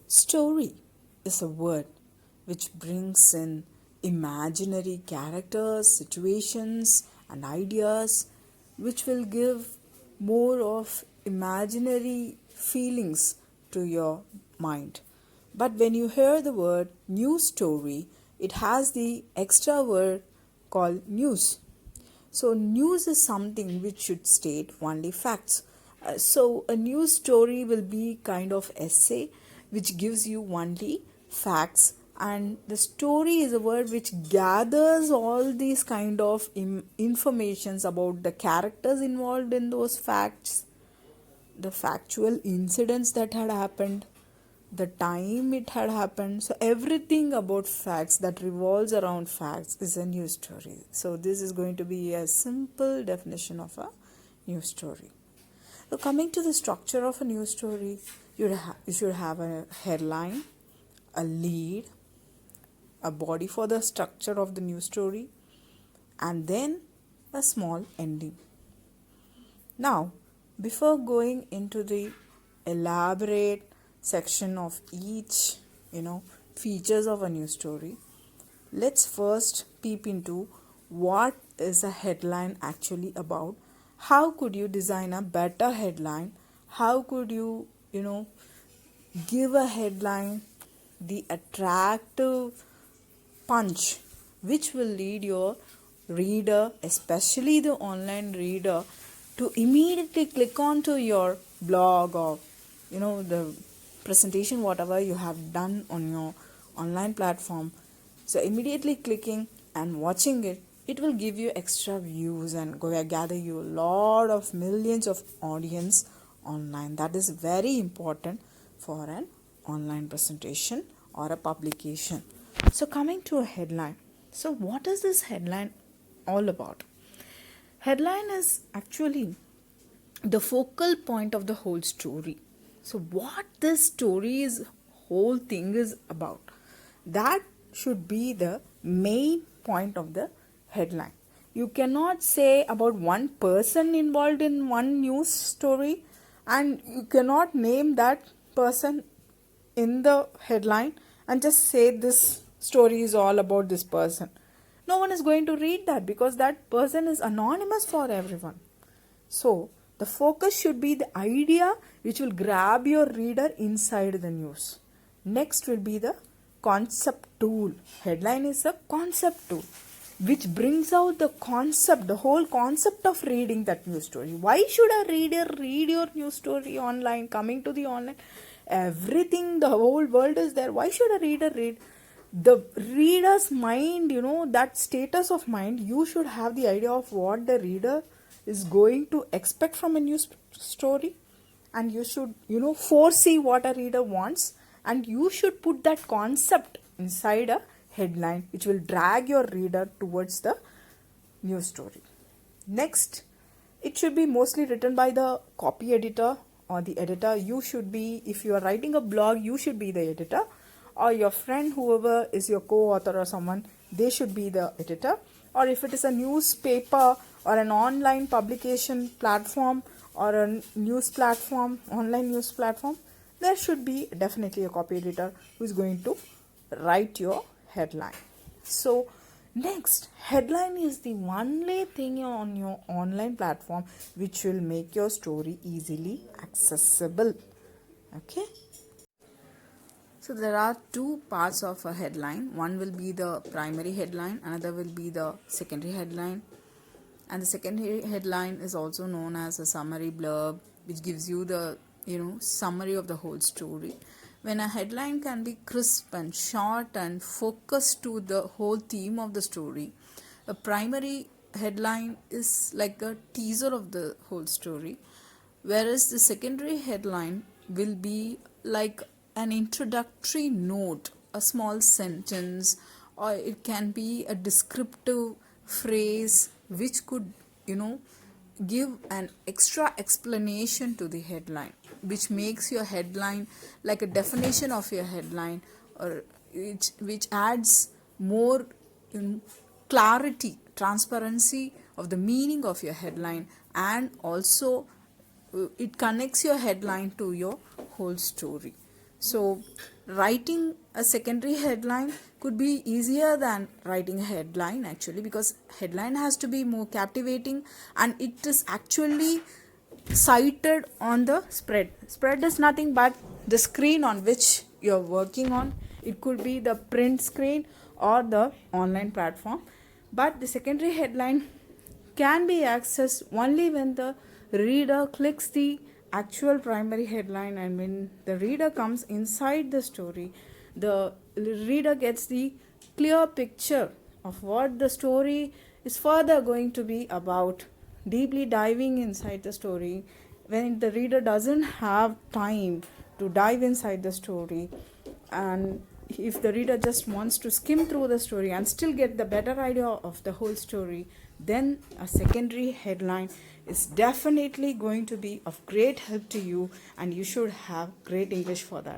Story is a word which brings in imaginary characters, situations, and ideas which will give more of imaginary feelings to your mind. But when you hear the word news story, it has the extra word called news. So, news is something which should state only facts. So, a news story will be kind of essay which gives you only facts, and the story is a word which gathers all these kind of informations about the characters involved in those facts, the factual incidents that had happened, the time it had happened. So everything about facts that revolves around facts is a news story. So this is going to be a simple definition of a news story. So coming to the structure of a news story, you should have a headline, a lead, a body for the structure of the news story, and then a small ending. Now, before going into the elaborate section of each, features of a news story, let's first peep into what is a headline actually about. How could you design a better headline? How could you, give a headline the attractive punch which will lead your reader, especially the online reader, to immediately click onto your blog or the presentation whatever you have done on your online platform. So immediately clicking and watching it, it will give you extra views and gather you a lot of millions of audience online. That is very important for an online presentation or a publication. So coming to a headline. So what is this headline all about? Headline is actually the focal point of the whole story. So what this story's whole thing is about, that should be the main point of the headline. You cannot say about one person involved in one news story and you cannot name that person in the headline and just say this story is all about this person. No one is going to read that because that person is anonymous for everyone. So, the focus should be the idea which will grab your reader inside the news. Next will be the concept tool. Headline is a concept tool which brings out the concept, the whole concept of reading that news story. Why should a reader read your news story online, coming to the online? Everything, the whole world is there. Why should a reader read? The reader's mind, that status of mind, you should have the idea of what the reader is going to expect from a news story, and you should foresee what a reader wants, and you should put that concept inside a headline which will drag your reader towards the news story. Next, it should be mostly written by the copy editor or the editor. You should be, if you are writing a blog, you should be the editor, or your friend, whoever is your co-author or someone, they should be the editor. Or if it is a newspaper or an online publication platform or a news platform, online news platform, there should be definitely a copy editor who is going to write your headline. So next, headline is the only thing on your online platform which will make your story easily accessible. Okay. So there are two parts of a headline. One will be the primary headline, another will be the secondary headline. And the secondary headline is also known as a summary blurb, which gives you the summary of the whole story. When a headline can be crisp and short and focused to the whole theme of the story, a primary headline is like a teaser of the whole story, whereas the secondary headline will be like an introductory note, a small sentence, or it can be a descriptive phrase which could give an extra explanation to the headline, which makes your headline like a definition of your headline, or which adds more clarity, transparency of the meaning of your headline, and also it connects your headline to your whole story. So, writing a secondary headline could be easier than writing a headline actually, because headline has to be more captivating and it is actually cited on the spread. Spread is nothing but the screen on which you're working on. It could be the print screen or the online platform, but the secondary headline can be accessed only when the reader clicks the actual primary headline, and when the reader comes inside the story, the reader gets the clear picture of what the story is further going to be about, deeply diving inside the story. When the reader doesn't have time to dive inside the story, and if the reader just wants to skim through the story and still get the better idea of the whole story, then a secondary headline is definitely going to be of great help to you, and you should have great English for that.